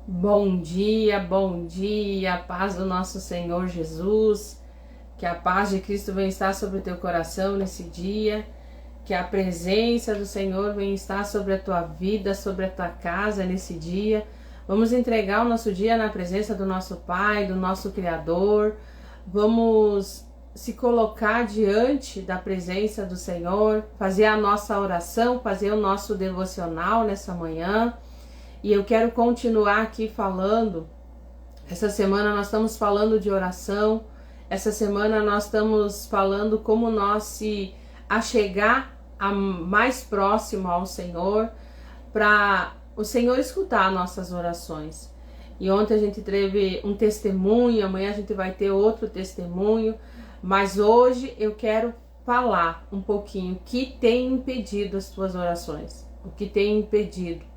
Bom dia, paz do nosso Senhor Jesus, que a paz de Cristo venha estar sobre o teu coração nesse dia, que a presença do Senhor venha estar sobre a tua vida, sobre a tua casa nesse dia. Vamos entregar o nosso dia na presença do nosso Pai, do nosso Criador, vamos se colocar diante da presença do Senhor, fazer a nossa oração, fazer o nosso devocional nessa manhã. E eu quero continuar aqui falando. Essa semana nós estamos falando de oração. Essa semana nós estamos falando como nós se achegar mais próximo ao Senhor, para o Senhor escutar nossas orações. E ontem a gente teve um testemunho, amanhã a gente vai ter outro testemunho, mas hoje eu quero falar um pouquinho o que tem impedido as tuas orações, o que tem impedido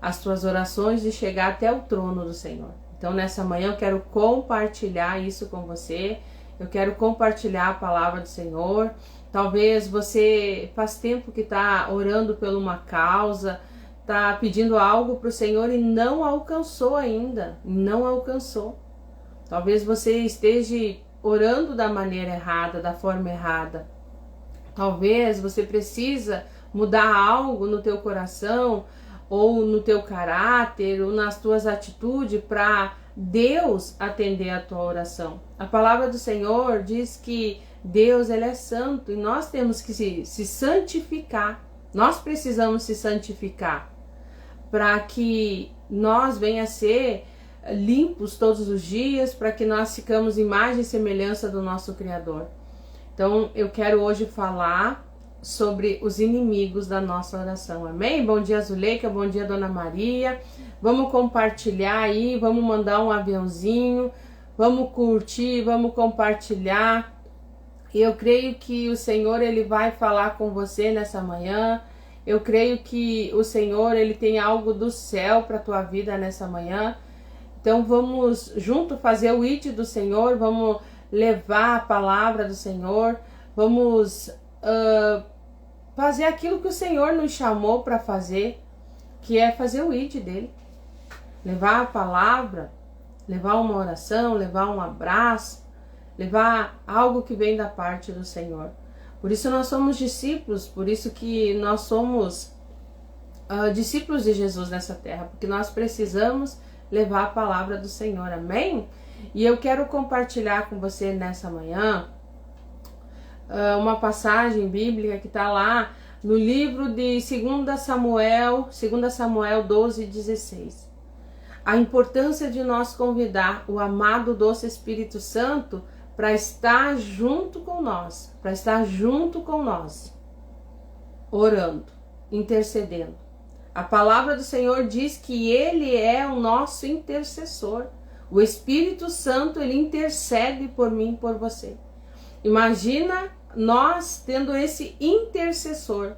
as tuas orações de chegar até o trono do Senhor. Então nessa manhã eu quero compartilhar isso com você, eu quero compartilhar a palavra do Senhor. Talvez você faz tempo que está orando por uma causa, está pedindo algo para o Senhor e não alcançou ainda, não alcançou. Talvez você esteja orando da maneira errada, da forma errada. Talvez você precisa mudar algo no teu coração, ou no teu caráter, ou nas tuas atitudes, para Deus atender a tua oração. A palavra do Senhor diz que Deus, Ele é santo, e nós temos que se santificar. Nós precisamos se santificar para que nós venha a ser limpos todos os dias, para que nós ficamos imagem e semelhança do nosso Criador. Então eu quero hoje falar sobre os inimigos da nossa oração, amém? Bom dia, Zuleika, bom dia, Dona Maria. Vamos compartilhar aí, vamos mandar um aviãozinho, vamos curtir, vamos compartilhar. E eu creio que o Senhor, Ele vai falar com você nessa manhã. Eu creio que o Senhor, Ele tem algo do céu para a tua vida nessa manhã. Então vamos junto fazer o ID do Senhor, vamos levar a palavra do Senhor, vamos fazer aquilo que o Senhor nos chamou para fazer, que é fazer o ID dele. Levar a palavra, levar uma oração, levar um abraço, levar algo que vem da parte do Senhor. Por isso nós somos discípulos, por isso que nós somos discípulos de Jesus nessa terra, porque nós precisamos levar a palavra do Senhor, amém? E eu quero compartilhar com você nessa manhã uma passagem bíblica que está lá no livro de 2 Samuel 12:16. A importância de nós convidar o amado doce Espírito Santo para estar junto com nós, orando, intercedendo. A palavra do Senhor diz que Ele é o nosso intercessor. O Espírito Santo, Ele intercede por mim e por você. Imagina nós tendo esse intercessor.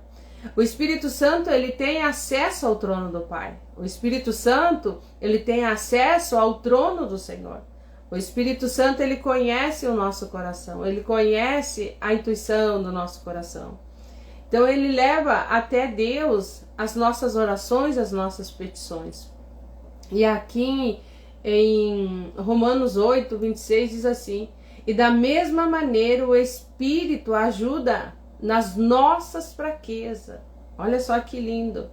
O Espírito Santo, ele tem acesso ao trono do Pai. O Espírito Santo, ele tem acesso ao trono do Senhor. O Espírito Santo, ele conhece o nosso coração. Ele conhece a intuição do nosso coração. Então ele leva até Deus as nossas orações, as nossas petições. E aqui em Romanos 8:26 diz assim: e da mesma maneira o Espírito ajuda nas nossas fraquezas. Olha só que lindo.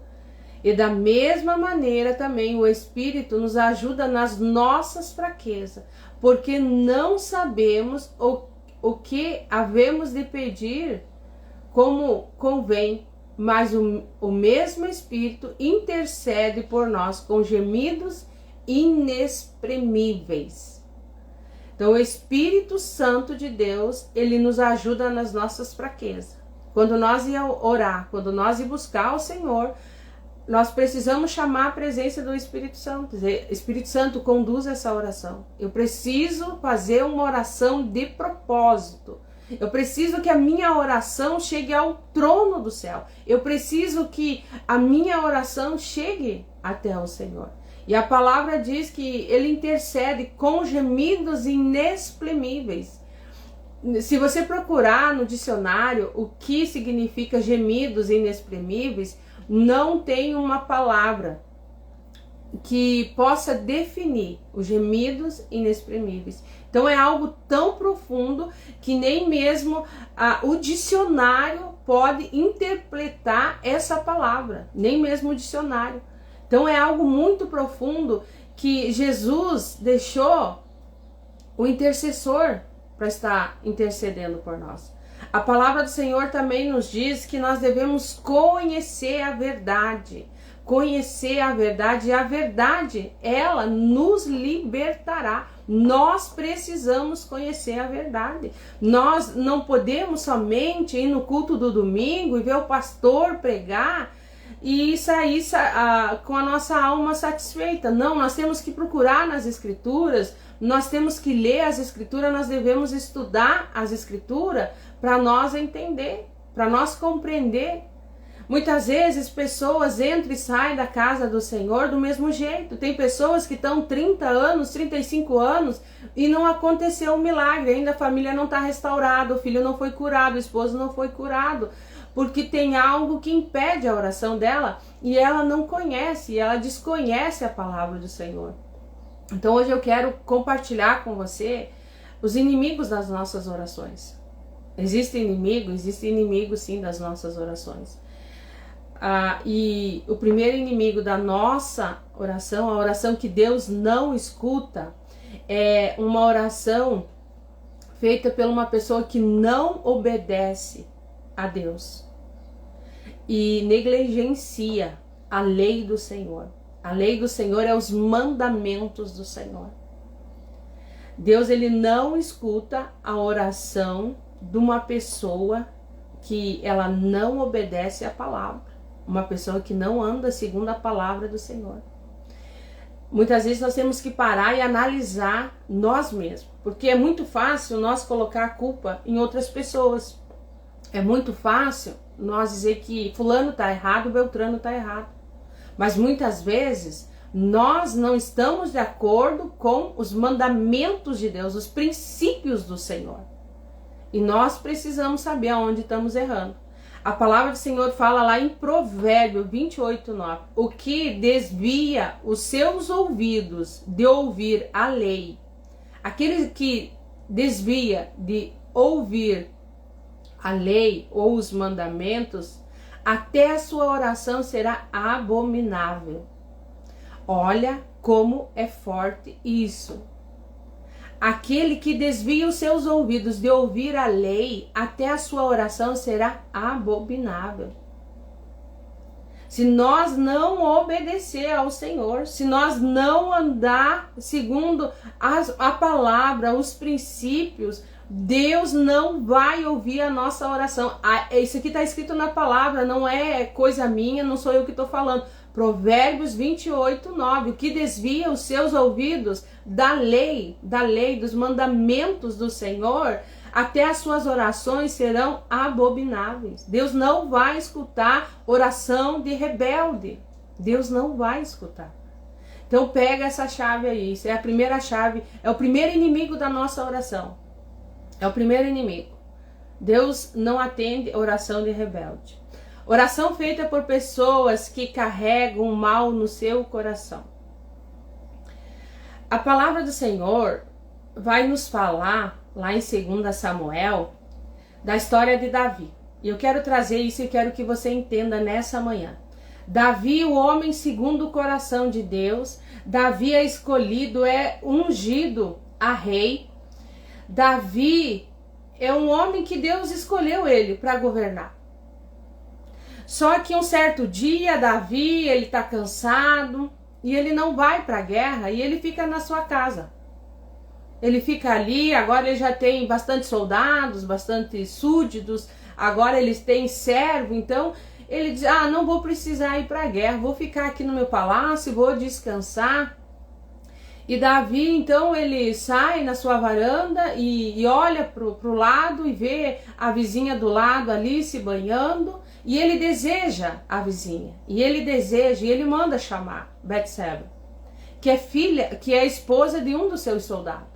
E da mesma maneira também o Espírito nos ajuda nas nossas fraquezas, porque não sabemos o que havemos de pedir como convém, mas o mesmo Espírito intercede por nós com gemidos inexprimíveis. Então o Espírito Santo de Deus, ele nos ajuda nas nossas fraquezas. Quando nós ia orar, quando nós ia buscar o Senhor, nós precisamos chamar a presença do Espírito Santo. Dizer: Espírito Santo, conduz essa oração. Eu preciso fazer uma oração de propósito. Eu preciso que a minha oração chegue ao trono do céu. Eu preciso que a minha oração chegue até o Senhor. E a palavra diz que ele intercede com gemidos inexprimíveis. Se você procurar no dicionário o que significa gemidos inexprimíveis, não tem uma palavra que possa definir os gemidos inexprimíveis. Então é algo tão profundo que nem mesmo o dicionário pode interpretar essa palavra, nem mesmo o dicionário. Então é algo muito profundo que Jesus deixou o intercessor para estar intercedendo por nós. A palavra do Senhor também nos diz que nós devemos conhecer a verdade. Conhecer a verdade, e a verdade, ela nos libertará. Nós precisamos conhecer a verdade. Nós não podemos somente ir no culto do domingo e ver o pastor pregar e sair com a nossa alma satisfeita. Não, nós temos que procurar nas Escrituras, nós temos que ler as Escrituras, nós devemos estudar as Escrituras para nós entender, para nós compreender. Muitas vezes pessoas entram e saem da casa do Senhor do mesmo jeito. Tem pessoas que estão 30 anos, 35 anos e não aconteceu um milagre. Ainda a família não está restaurada, o filho não foi curado, o esposo não foi curado. Porque tem algo que impede a oração dela e ela não conhece, ela desconhece a palavra do Senhor. Então hoje eu quero compartilhar com você os inimigos das nossas orações. Existe inimigo sim das nossas orações. E o primeiro inimigo da nossa oração, a oração que Deus não escuta, é uma oração feita por uma pessoa que não obedece a Deus e negligencia a lei do Senhor. A lei do Senhor é os mandamentos do Senhor. Deus, ele não escuta a oração de uma pessoa que ela não obedece a palavra. Uma pessoa que não anda segundo a palavra do Senhor. Muitas vezes nós temos que parar e analisar nós mesmos. Porque é muito fácil nós colocar a culpa em outras pessoas. É muito fácil nós dizer que fulano está errado, Beltrano está errado. Mas muitas vezes nós não estamos de acordo com os mandamentos de Deus, os princípios do Senhor. E nós precisamos saber aonde estamos errando. A palavra do Senhor fala lá em Provérbio 28:9. O que desvia os seus ouvidos de ouvir a lei, aquele que desvia de ouvir a lei ou os mandamentos, até a sua oração será abominável. Olha como é forte isso. Aquele que desvia os seus ouvidos de ouvir a lei, até a sua oração será abominável. Se nós não obedecer ao Senhor, se nós não andar segundo a palavra, os princípios, Deus não vai ouvir a nossa oração. Isso aqui está escrito na palavra, não é coisa minha, não sou eu que estou falando. Provérbios 28:9, o que desvia os seus ouvidos da lei, dos mandamentos do Senhor, até as suas orações serão abomináveis. Deus não vai escutar oração de rebelde. Deus não vai escutar. Então pega essa chave aí, isso é a primeira chave, é o primeiro inimigo da nossa oração. É o primeiro inimigo. Deus não atende oração de rebelde. Oração feita por pessoas que carregam o mal no seu coração. A palavra do Senhor vai nos falar, lá em 2 Samuel, da história de Davi. E eu quero trazer isso e quero que você entenda nessa manhã. Davi, o homem segundo o coração de Deus. Davi é escolhido, é ungido a rei. Davi é um homem que Deus escolheu ele para governar. Só que um certo dia, Davi, ele está cansado e ele não vai para a guerra e ele fica na sua casa. Ele fica ali, agora ele já tem bastante soldados, bastante súditos, agora eles têm servo, então ele diz, não vou precisar ir para a guerra, vou ficar aqui no meu palácio, vou descansar. E Davi, então, ele sai na sua varanda e olha pro lado e vê a vizinha do lado ali se banhando. E ele deseja a vizinha. E ele manda chamar Betseba, que é esposa de um dos seus soldados.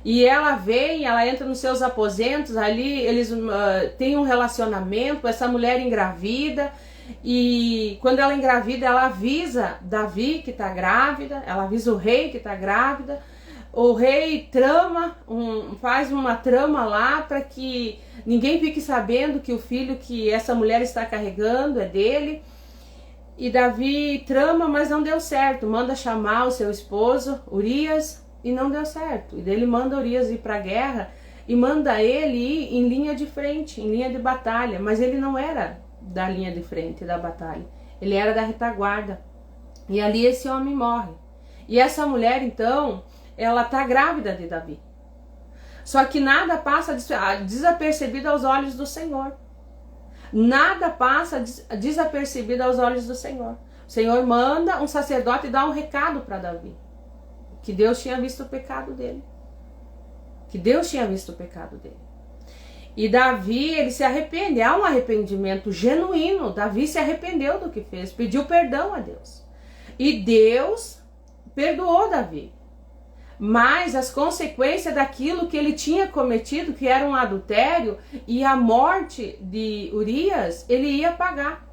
E ela vem, ela entra nos seus aposentos, ali eles têm um relacionamento, essa mulher engravida. E quando ela engravida, ela avisa Davi que está grávida, ela avisa o rei que está grávida. O rei faz uma trama lá para que ninguém fique sabendo que o filho que essa mulher está carregando é dele. E Davi trama, mas não deu certo. Manda chamar o seu esposo, Urias, e não deu certo. E daí ele manda Urias ir para a guerra e manda ele ir em linha de frente, em linha de batalha. Mas ele não era da linha de frente da batalha. Ele era da retaguarda. E ali esse homem morre. E essa mulher, então, ela está grávida de Davi. Só que nada passa desapercebido aos olhos do Senhor. Nada passa desapercebido aos olhos do Senhor. O Senhor manda um sacerdote dar um recado para Davi. Que Deus tinha visto o pecado dele. Que Deus tinha visto o pecado dele. E Davi, ele se arrepende. Há um arrependimento genuíno. Davi se arrependeu do que fez. Pediu perdão a Deus. E Deus perdoou Davi. Mas as consequências daquilo que ele tinha cometido, que era um adultério, e a morte de Urias, ele ia pagar.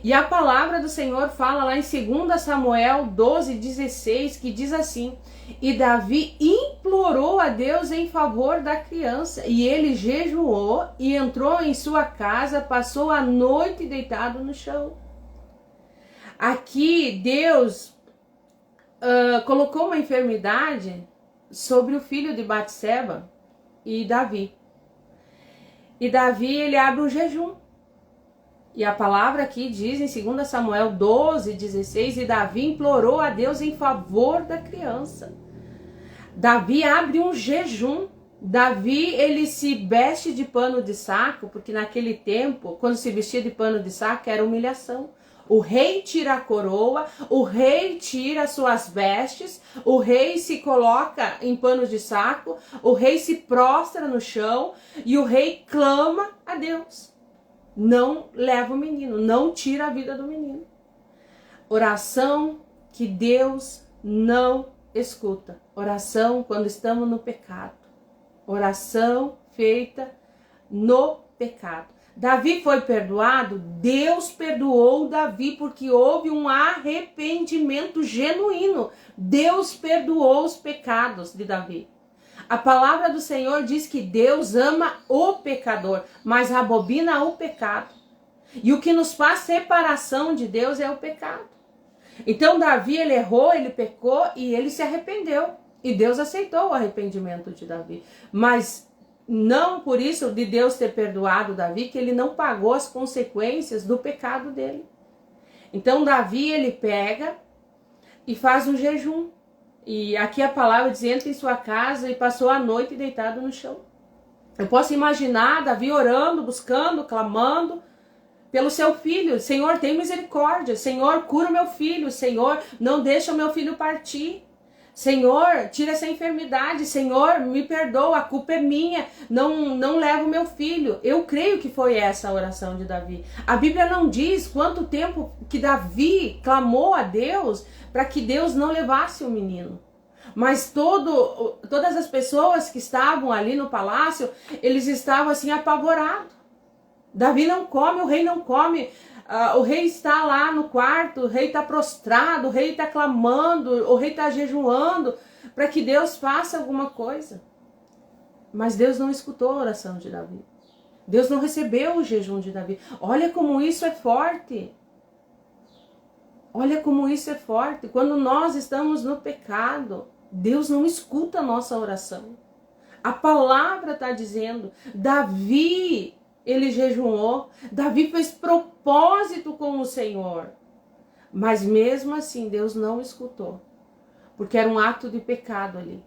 E a palavra do Senhor fala lá em 2 Samuel 12:16, que diz assim: e Davi implorou a Deus em favor da criança, e ele jejuou e entrou em sua casa, passou a noite deitado no chão. Aqui Deus colocou uma enfermidade sobre o filho de Batseba e Davi. E Davi, ele abre um jejum. E a palavra aqui diz em 2 Samuel 12:16, e Davi implorou a Deus em favor da criança. Davi abre um jejum. Davi, ele se veste de pano de saco, porque naquele tempo, quando se vestia de pano de saco, era humilhação. O rei tira a coroa, o rei tira as suas vestes, o rei se coloca em panos de saco, o rei se prostra no chão e o rei clama a Deus. Não leva o menino, não tira a vida do menino. Oração que Deus não escuta. Oração quando estamos no pecado. Oração feita no pecado. Davi foi perdoado? Deus perdoou Davi porque houve um arrependimento genuíno. Deus perdoou os pecados de Davi. A palavra do Senhor diz que Deus ama o pecador, mas abomina o pecado. E o que nos faz separação de Deus é o pecado. Então Davi, ele errou, ele pecou e ele se arrependeu. E Deus aceitou o arrependimento de Davi. Mas não por isso de Deus ter perdoado Davi, que ele não pagou as consequências do pecado dele. Então Davi, ele pega e faz um jejum. E aqui a palavra diz: entra em sua casa e passou a noite deitado no chão. Eu posso imaginar Davi orando, buscando, clamando pelo seu filho. Senhor, tem misericórdia. Senhor, cura o meu filho. Senhor, não deixa o meu filho partir. Senhor, tira essa enfermidade. Senhor, me perdoa, a culpa é minha. Não leva o meu filho. Eu creio que foi essa a oração de Davi. A Bíblia não diz quanto tempo que Davi clamou a Deus para que Deus não levasse o menino. Mas todas as pessoas que estavam ali no palácio, eles estavam assim apavorados. Davi não come, o rei não come. O rei está lá no quarto, o rei está prostrado, o rei está clamando, o rei está jejuando para que Deus faça alguma coisa. Mas Deus não escutou a oração de Davi. Deus não recebeu o jejum de Davi. Olha como isso é forte. Olha como isso é forte. Quando nós estamos no pecado, Deus não escuta a nossa oração. A palavra está dizendo, Davi, ele jejuou, Davi fez propósito com o Senhor. Mas mesmo assim, Deus não escutou. Porque era um ato de pecado ali.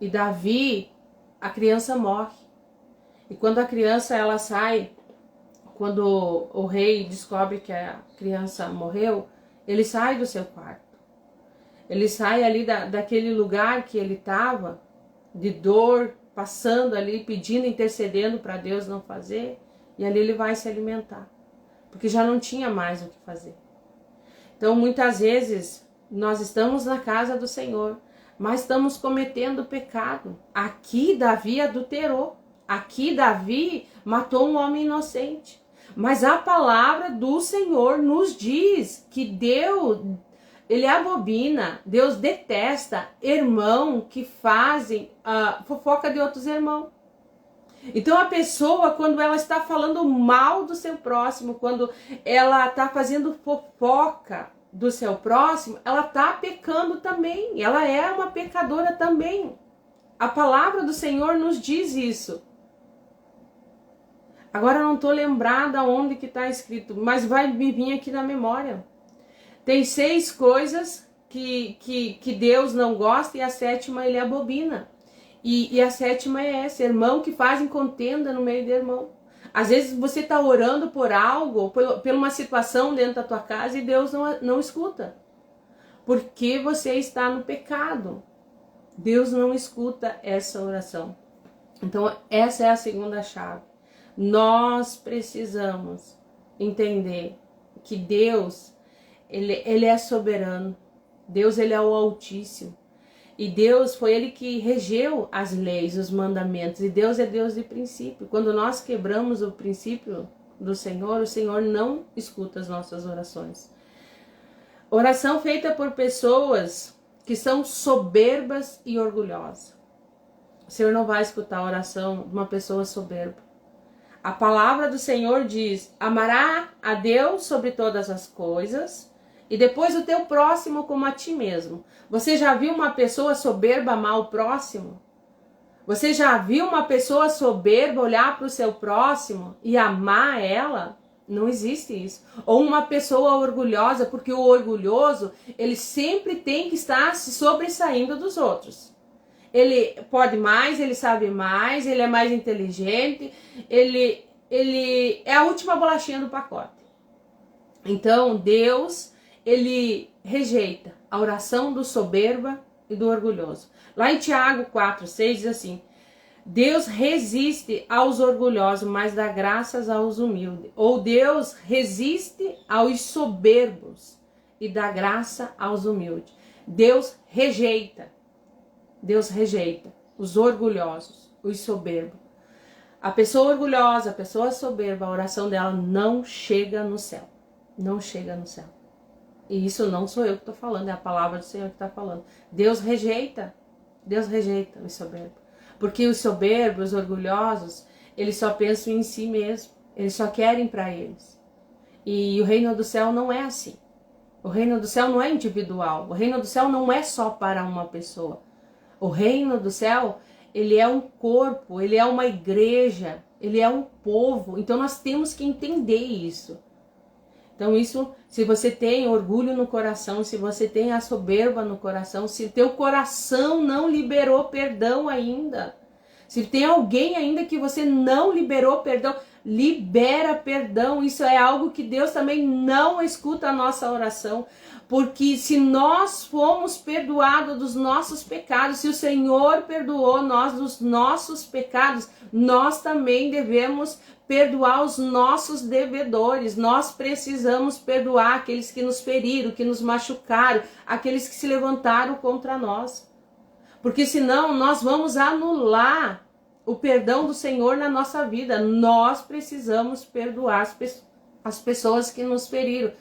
E Davi, a criança morre. E quando a criança ela sai, quando o rei descobre que a criança morreu, ele sai do seu quarto. Ele sai ali daquele lugar que ele estava, de dor, passando ali, pedindo, intercedendo para Deus não fazer. E ali ele vai se alimentar. Porque já não tinha mais o que fazer. Então muitas vezes nós estamos na casa do Senhor, mas estamos cometendo pecado. Aqui Davi adulterou. Aqui Davi matou um homem inocente. Mas a palavra do Senhor nos diz que Deus, Ele abomina, Deus detesta irmão que fazem fofoca de outros irmãos. Então a pessoa, quando ela está falando mal do seu próximo, quando ela está fazendo fofoca do seu próximo, ela está pecando também, ela é uma pecadora também. A palavra do Senhor nos diz isso. Agora eu não estou lembrada onde que está escrito, mas vai me vir aqui na memória. Tem 6 coisas que Deus não gosta e a 7ª Ele abomina. E a 7ª é essa, irmão que fazem contenda no meio de irmão. Às vezes você está orando por algo, por uma situação dentro da tua casa e Deus não escuta. Porque você está no pecado. Deus não escuta essa oração. Então essa é a segunda chave. Nós precisamos entender que Deus, Ele é soberano. Deus, Ele é o Altíssimo. E Deus foi Ele que regeu as leis, os mandamentos. E Deus é Deus de princípio. Quando nós quebramos o princípio do Senhor, o Senhor não escuta as nossas orações. Oração feita por pessoas que são soberbas e orgulhosas. O Senhor não vai escutar a oração de uma pessoa soberba. A palavra do Senhor diz: amará a Deus sobre todas as coisas e depois o teu próximo como a ti mesmo. Você já viu uma pessoa soberba amar o próximo? Você já viu uma pessoa soberba olhar para o seu próximo e amar ela? Não existe isso. Ou uma pessoa orgulhosa, porque o orgulhoso, ele sempre tem que estar se sobressaindo dos outros. Ele pode mais, ele sabe mais, ele é mais inteligente, ele é a última bolachinha do pacote. Então Deus, Ele rejeita a oração do soberba e do orgulhoso. Lá em Tiago 4:6 diz assim: Deus resiste aos orgulhosos, mas dá graças aos humildes. Ou Deus resiste aos soberbos e dá graça aos humildes. Deus rejeita os orgulhosos, os soberbos. A pessoa orgulhosa, a pessoa soberba, a oração dela não chega no céu. Não chega no céu. E isso não sou eu que estou falando, é a palavra do Senhor que está falando. Deus rejeita os soberbos. Porque os soberbos, os orgulhosos, eles só pensam em si mesmo. Eles só querem para eles. E o reino do céu não é assim. O reino do céu não é individual. O reino do céu não é só para uma pessoa. O reino do céu, ele é um corpo, ele é uma igreja, ele é um povo. Então nós temos que entender isso. Então isso, se você tem orgulho no coração, se você tem a soberba no coração, se teu coração não liberou perdão ainda, se tem alguém ainda que você não liberou perdão, libera perdão. Isso é algo que Deus também não escuta a nossa oração. Porque se nós fomos perdoados dos nossos pecados, se o Senhor perdoou nós dos nossos pecados, nós também devemos perdoar os nossos devedores. Nós precisamos perdoar aqueles que nos feriram, que nos machucaram, aqueles que se levantaram contra nós. Porque senão nós vamos anular o perdão do Senhor na nossa vida. Nós precisamos perdoar as pessoas que nos feriram.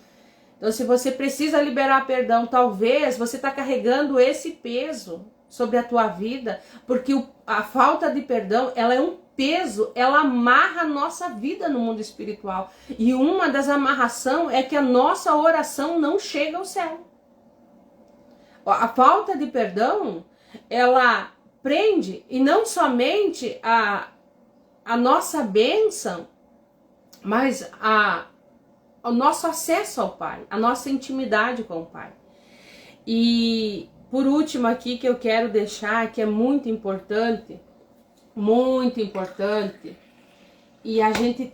Então, se você precisa liberar perdão, talvez você está carregando esse peso sobre a tua vida, porque a falta de perdão, ela é um peso, ela amarra a nossa vida no mundo espiritual. E uma das amarrações é que a nossa oração não chega ao céu. A falta de perdão, ela prende, e não somente a nossa bênção, mas o nosso acesso ao Pai, a nossa intimidade com o Pai. E por último aqui que eu quero deixar, que é muito importante, e a gente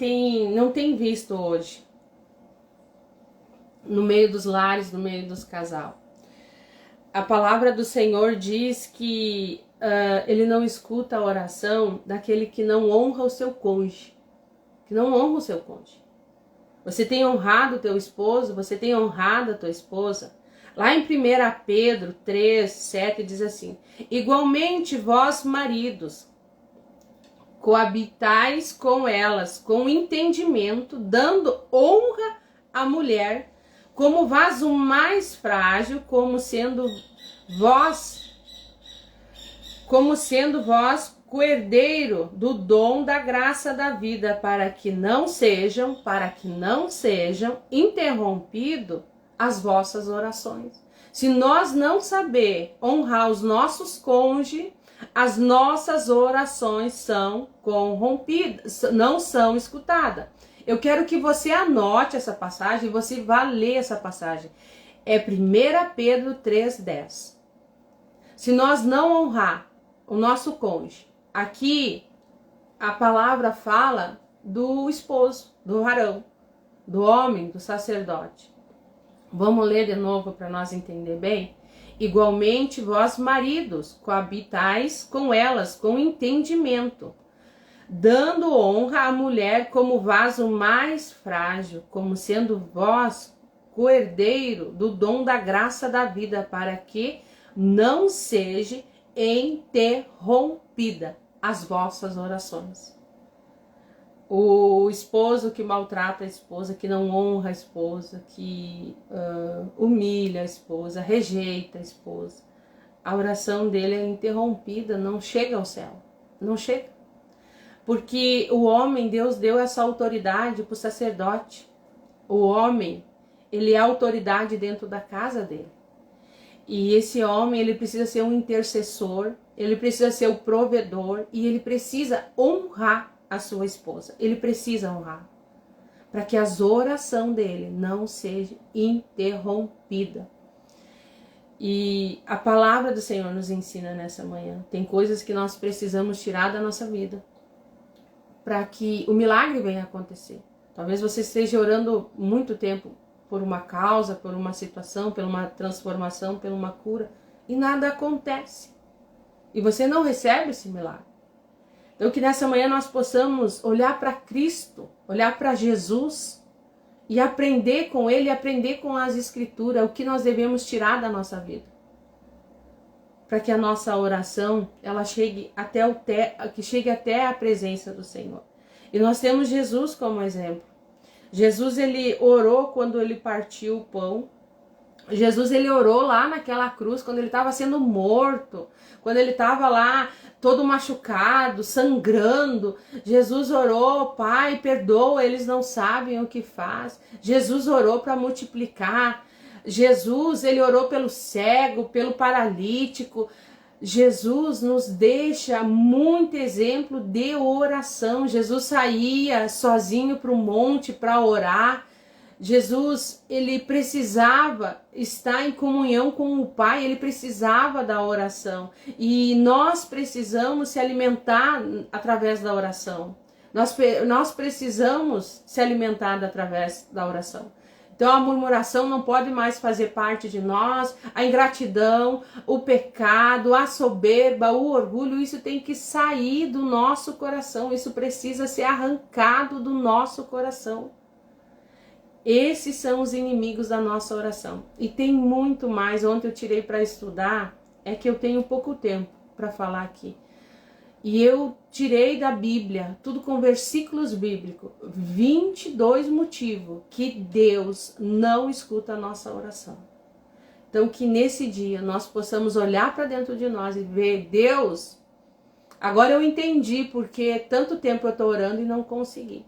não tem visto hoje, no meio dos lares, no meio dos casais. A palavra do Senhor diz que Ele não escuta a oração daquele que não honra o seu cônjuge, Você tem honrado o teu esposo, você tem honrado a tua esposa. Lá em 1 Pedro 3:7 diz assim: igualmente vós maridos, coabitais com elas, com entendimento, dando honra à mulher como vaso mais frágil, como sendo vós coerdeiro do dom da graça da vida, para que não sejam interrompido as vossas orações. Se nós não saber honrar os nossos cônjuges, as nossas orações são corrompidas, não são escutadas. Eu quero que você anote essa passagem e você vá ler essa passagem. É 1 Pedro 3,10. Se nós não honrar o nosso cônjuge, aqui a palavra fala do esposo, do varão, do homem, do sacerdote. Vamos ler de novo para nós entender bem? Igualmente vós maridos, coabitais com elas com entendimento, dando honra à mulher como vaso mais frágil, como sendo vós coerdeiro do dom da graça da vida, para que não seja interrompida as vossas orações. O esposo que maltrata a esposa, que não honra a esposa, que humilha a esposa, rejeita a esposa, a oração dele é interrompida, não chega ao céu, não chega. Porque o homem, Deus deu essa autoridade para o sacerdote. O homem, ele é autoridade dentro da casa dele. E esse homem, ele precisa ser um intercessor, ele precisa ser o provedor e ele precisa honrar a sua esposa. Ele precisa honrar para que as orações dele não sejam interrompidas. E a palavra do Senhor nos ensina nessa manhã. Tem coisas que nós precisamos tirar da nossa vida para que o milagre venha acontecer. Talvez você esteja orando muito tempo por uma causa, por uma situação, por uma transformação, por uma cura, e nada acontece. E você não recebe esse milagre. Então que nessa manhã nós possamos olhar para Cristo, olhar para Jesus e aprender com Ele, aprender com as Escrituras, o que nós devemos tirar da nossa vida. Para que a nossa oração ela chegue até a presença do Senhor. E nós temos Jesus como exemplo. Jesus, ele orou quando ele partiu o pão. Jesus, ele orou lá naquela cruz, quando ele estava sendo morto, quando ele estava lá todo machucado, sangrando. Jesus orou: Pai, perdoa, eles não sabem o que faz. Jesus orou para multiplicar. Jesus, ele orou pelo cego, pelo paralítico. Jesus nos deixa muito exemplo de oração. Jesus saía sozinho para o monte para orar. Jesus, ele precisava estar em comunhão com o Pai, ele precisava da oração. E nós precisamos se alimentar através da oração. Nós precisamos se alimentar através da oração. Então a murmuração não pode mais fazer parte de nós, a ingratidão, o pecado, a soberba, o orgulho, isso tem que sair do nosso coração, isso precisa ser arrancado do nosso coração. Esses são os inimigos da nossa oração. E tem muito mais. Ontem eu tirei para estudar, é que eu tenho pouco tempo para falar aqui. E eu tirei da Bíblia, tudo com versículos bíblicos, 22 motivos que Deus não escuta a nossa oração. Então que nesse dia nós possamos olhar para dentro de nós e ver: Deus, agora eu entendi porque tanto tempo eu estou orando e não consegui.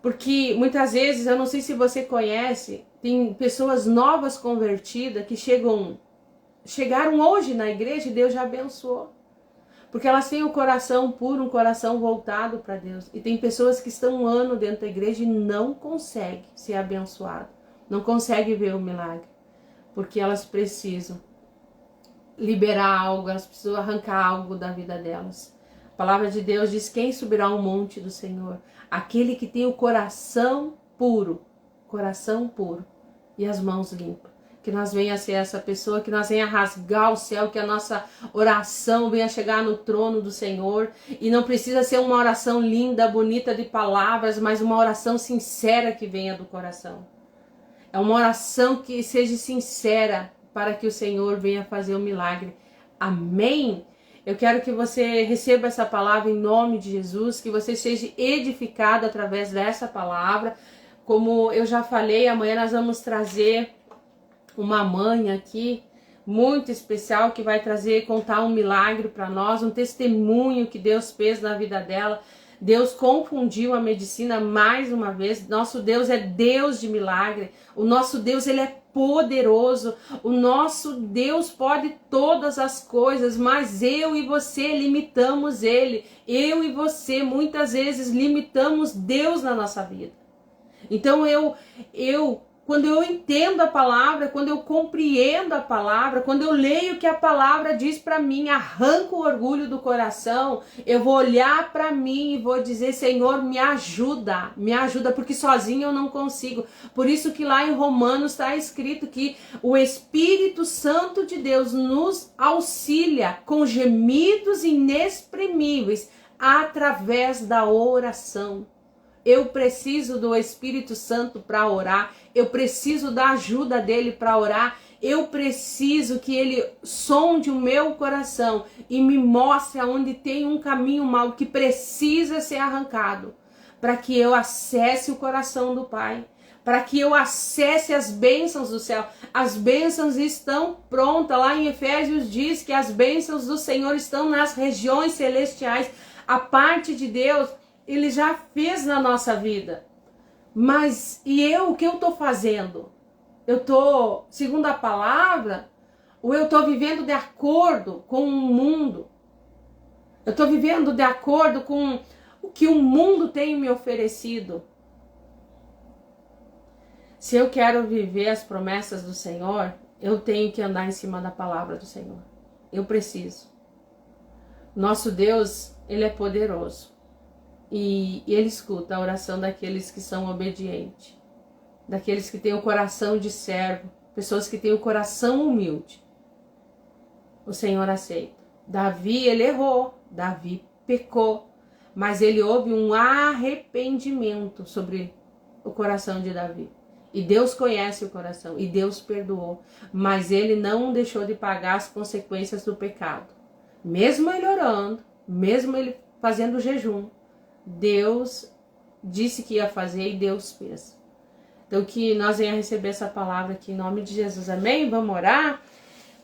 Porque muitas vezes, eu não sei se você conhece, tem pessoas novas convertidas que chegaram hoje na igreja e Deus já abençoou. Porque elas têm o coração puro, um coração voltado para Deus. E tem pessoas que estão um ano dentro da igreja e não conseguem ser abençoadas. Não conseguem ver o milagre. Porque elas precisam liberar algo, elas precisam arrancar algo da vida delas. A palavra de Deus diz: quem subirá ao monte do Senhor? Aquele que tem o coração puro e as mãos limpas. Que nós venha ser essa pessoa, que nós venha rasgar o céu, que a nossa oração venha chegar no trono do Senhor. E não precisa ser uma oração linda, bonita de palavras, mas uma oração sincera que venha do coração. É uma oração que seja sincera para que o Senhor venha fazer um milagre. Amém? Eu quero que você receba essa palavra em nome de Jesus, que você seja edificado através dessa palavra. Como eu já falei, amanhã nós vamos trazer uma mãe aqui, muito especial, que vai contar um milagre para nós, um testemunho que Deus fez na vida dela. Deus confundiu a medicina mais uma vez. Nosso Deus é Deus de milagre. O nosso Deus, ele é poderoso. O nosso Deus pode todas as coisas, mas eu e você limitamos ele. Eu e você muitas vezes limitamos Deus na nossa vida. Então quando eu entendo a palavra, quando eu compreendo a palavra, quando eu leio o que a palavra diz para mim, arranco o orgulho do coração, eu vou olhar para mim e vou dizer: Senhor, me ajuda, porque sozinho eu não consigo. Por isso que lá em Romanos está escrito que o Espírito Santo de Deus nos auxilia com gemidos inexprimíveis através da oração. Eu preciso do Espírito Santo para orar, eu preciso da ajuda dele para orar, eu preciso que ele sonde o meu coração e me mostre aonde tem um caminho mau que precisa ser arrancado, para que eu acesse o coração do Pai, para que eu acesse as bênçãos do céu. As bênçãos estão prontas, lá em Efésios diz que as bênçãos do Senhor estão nas regiões celestiais. A parte de Deus ele já fez na nossa vida. Mas o que eu estou fazendo? Eu estou segundo a palavra? Ou eu estou vivendo de acordo com o mundo? Eu estou vivendo de acordo com o que o mundo tem me oferecido? Se eu quero viver as promessas do Senhor, eu tenho que andar em cima da palavra do Senhor. Eu preciso. Nosso Deus, ele é poderoso. E ele escuta a oração daqueles que são obedientes, daqueles que têm o coração de servo, pessoas que têm o coração humilde. O Senhor aceita. Davi, ele errou, Davi pecou, mas ele houve um arrependimento sobre o coração de Davi. E Deus conhece o coração, e Deus perdoou, mas ele não deixou de pagar as consequências do pecado. Mesmo ele orando, mesmo ele fazendo jejum, Deus disse que ia fazer e Deus fez. Então que nós venhamos receber essa palavra aqui em nome de Jesus, amém? Vamos orar?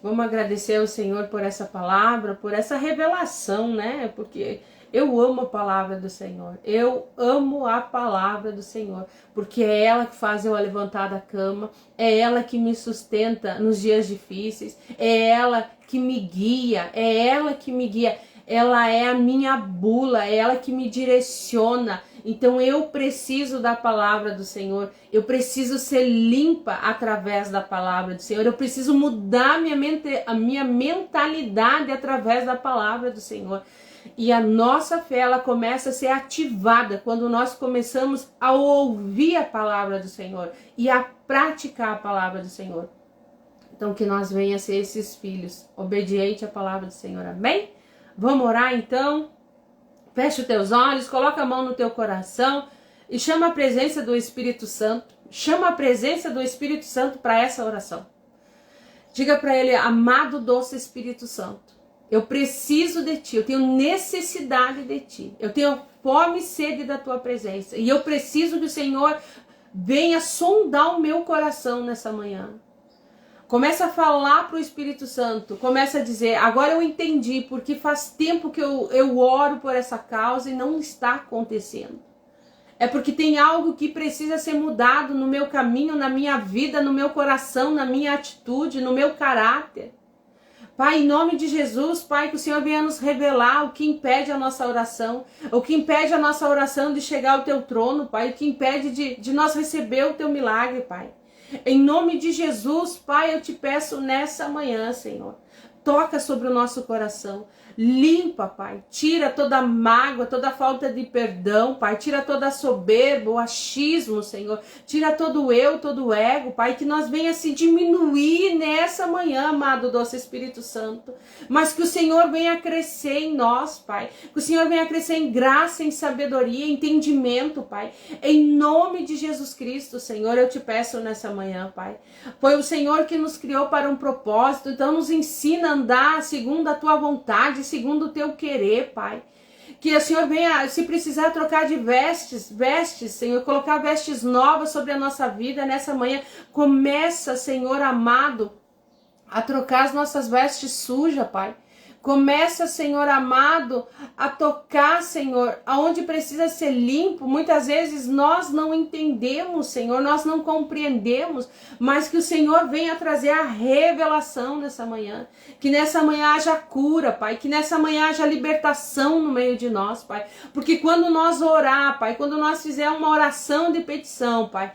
Vamos agradecer ao Senhor por essa palavra, por essa revelação, né? Porque eu amo a palavra do Senhor, eu amo a palavra do Senhor, porque é ela que faz eu levantar da cama, é ela que me sustenta nos dias difíceis, é ela que me guia, ela é a minha bula, é ela que me direciona. Então eu preciso da palavra do Senhor, eu preciso ser limpa através da palavra do Senhor, eu preciso mudar a minha mentalidade através da palavra do Senhor. E a nossa fé, ela começa a ser ativada quando nós começamos a ouvir a palavra do Senhor e a praticar a palavra do Senhor. Então que nós venhamos a ser esses filhos obedientes à palavra do Senhor, amém? Vamos orar então? Fecha os teus olhos, coloca a mão no teu coração e chama a presença do Espírito Santo. Chama a presença do Espírito Santo para essa oração. Diga para ele: amado doce Espírito Santo, eu preciso de ti, eu tenho necessidade de ti, eu tenho fome e sede da tua presença e eu preciso que o Senhor venha sondar o meu coração nessa manhã. Começa a falar para o Espírito Santo, começa a dizer: agora eu entendi, porque faz tempo que eu oro por essa causa e não está acontecendo. É porque tem algo que precisa ser mudado no meu caminho, na minha vida, no meu coração, na minha atitude, no meu caráter. Pai, em nome de Jesus, Pai, que o Senhor venha nos revelar o que impede a nossa oração, o que impede a nossa oração de chegar ao teu trono, Pai, o que impede de nós receber o teu milagre, Pai. Em nome de Jesus, Pai, eu te peço nessa manhã, Senhor, toca sobre o nosso coração, limpa, Pai, tira toda mágoa, toda falta de perdão, Pai, tira toda soberba, o achismo, Senhor, tira todo o eu, todo o ego, Pai, que nós venha se diminuir nessa manhã, amado doce Espírito Santo, mas que o Senhor venha crescer em nós, Pai, que o Senhor venha crescer em graça, em sabedoria, em entendimento, Pai, em nome de Jesus Cristo, Senhor, eu te peço nessa manhã, Pai, foi o Senhor que nos criou para um propósito, então nos ensina a andar segundo a tua vontade, segundo o teu querer, Pai. Que o Senhor venha, se precisar, trocar de vestes, Senhor, colocar vestes novas sobre a nossa vida nessa manhã. Começa, Senhor amado, a trocar as nossas vestes sujas, Pai. Começa, Senhor amado, a tocar, Senhor, aonde precisa ser limpo. Muitas vezes nós não entendemos, Senhor, nós não compreendemos, mas que o Senhor venha trazer a revelação nessa manhã. Que nessa manhã haja cura, Pai, que nessa manhã haja libertação no meio de nós, Pai. Porque quando nós orar, Pai, quando nós fizermos uma oração de petição, Pai,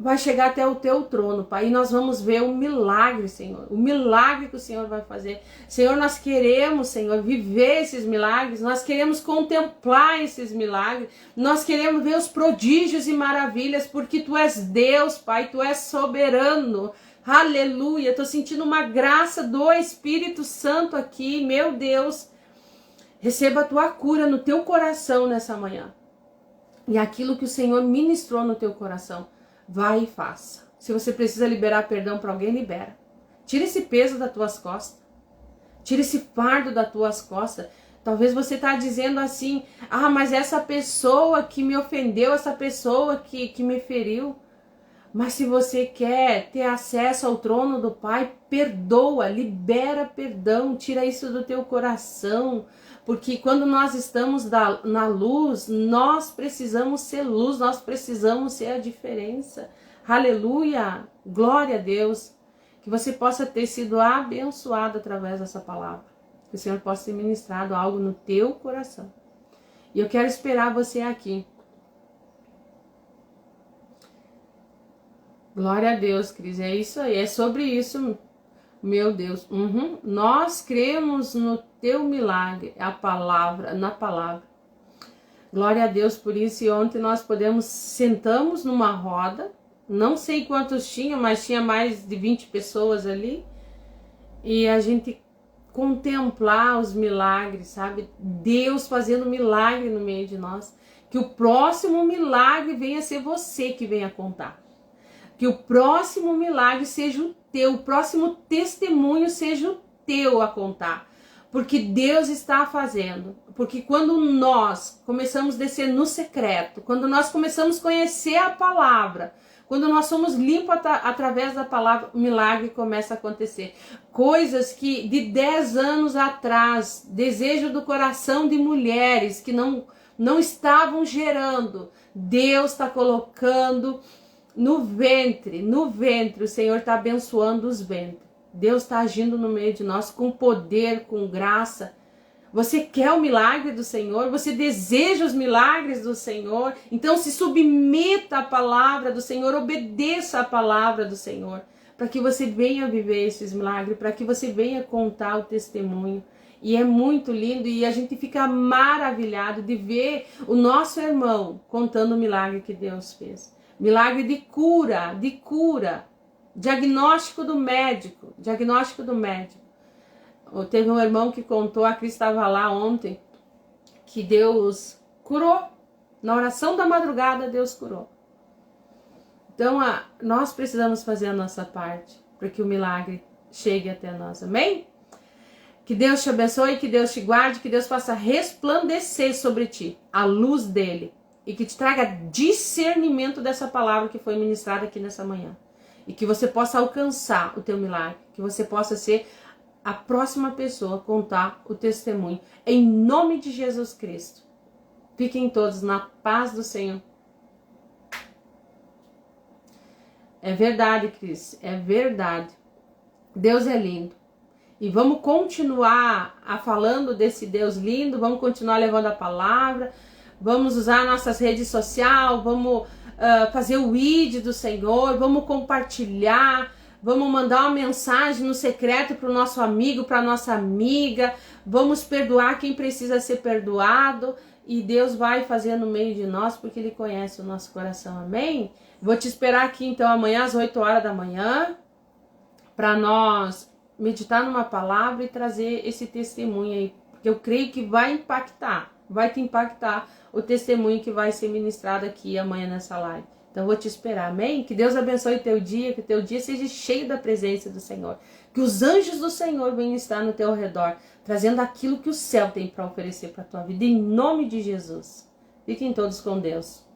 vai chegar até o teu trono, Pai, e nós vamos ver o milagre, Senhor, o milagre que o Senhor vai fazer. Senhor, nós queremos, Senhor, viver esses milagres, nós queremos contemplar esses milagres, nós queremos ver os prodígios e maravilhas, porque Tu és Deus, Pai, Tu és soberano. Aleluia, estou sentindo uma graça do Espírito Santo aqui, meu Deus. Receba a Tua cura no teu coração nessa manhã. E aquilo que o Senhor ministrou no teu coração, vai e faça. Se você precisa liberar perdão para alguém, libera. Tira esse peso das tuas costas. Tira esse fardo das tuas costas. Talvez você está dizendo assim, mas essa pessoa que me ofendeu, essa pessoa que me feriu. Mas se você quer ter acesso ao trono do Pai, perdoa, libera perdão, tira isso do teu coração. Porque quando nós estamos na luz, nós precisamos ser luz, nós precisamos ser a diferença. Aleluia! Glória a Deus! Que você possa ter sido abençoado através dessa palavra. Que o Senhor possa ter ministrado algo no teu coração. E eu quero esperar você aqui. Glória a Deus, Cris. É isso aí, é sobre isso. Meu Deus, nós cremos no teu milagre, na palavra. Glória a Deus por isso. E ontem nós sentamos numa roda, não sei quantos tinham, mas tinha mais de 20 pessoas ali. E a gente contemplar os milagres, sabe? Deus fazendo milagre no meio de nós. Que o próximo milagre venha a ser você que venha contar. Que o próximo milagre seja o teu, o próximo testemunho seja o teu a contar. Porque Deus está fazendo. Porque quando nós começamos a descer no secreto, quando nós começamos a conhecer a palavra, quando nós somos limpos através da palavra, o milagre começa a acontecer. Coisas que de 10 anos atrás, desejo do coração de mulheres que não estavam gerando, Deus está colocando no ventre, o Senhor está abençoando os ventres. Deus está agindo no meio de nós com poder, com graça. Você quer o milagre do Senhor? Você deseja os milagres do Senhor? Então se submeta à palavra do Senhor, obedeça à palavra do Senhor, para que você venha viver esses milagres, para que você venha contar o testemunho. E é muito lindo e a gente fica maravilhado de ver o nosso irmão contando o milagre que Deus fez. Milagre de cura, diagnóstico do médico. Teve um irmão que contou, a Cris estava lá ontem, que Deus curou. Na oração da madrugada, Deus curou. Então, nós precisamos fazer a nossa parte para que o milagre chegue até nós. Amém? Que Deus te abençoe, que Deus te guarde, que Deus faça resplandecer sobre ti a luz dele. E que te traga discernimento dessa palavra que foi ministrada aqui nessa manhã. E que você possa alcançar o teu milagre. Que você possa ser a próxima pessoa a contar o testemunho. Em nome de Jesus Cristo. Fiquem todos na paz do Senhor. É verdade, Cris. É verdade. Deus é lindo. E vamos continuar falando desse Deus lindo. Vamos continuar levando a palavra. Vamos usar nossas redes sociais, vamos fazer o ID do Senhor, vamos compartilhar, vamos mandar uma mensagem no secreto para o nosso amigo, para a nossa amiga, vamos perdoar quem precisa ser perdoado e Deus vai fazer no meio de nós porque Ele conhece o nosso coração, amém? Vou te esperar aqui então amanhã às 8 horas da manhã para nós meditar numa palavra e trazer esse testemunho aí, porque eu creio que vai te impactar o testemunho que vai ser ministrado aqui amanhã nessa live. Então eu vou te esperar, amém? Que Deus abençoe teu dia, que teu dia seja cheio da presença do Senhor. Que os anjos do Senhor venham estar no teu redor, trazendo aquilo que o céu tem para oferecer para a tua vida, em nome de Jesus. Fiquem todos com Deus.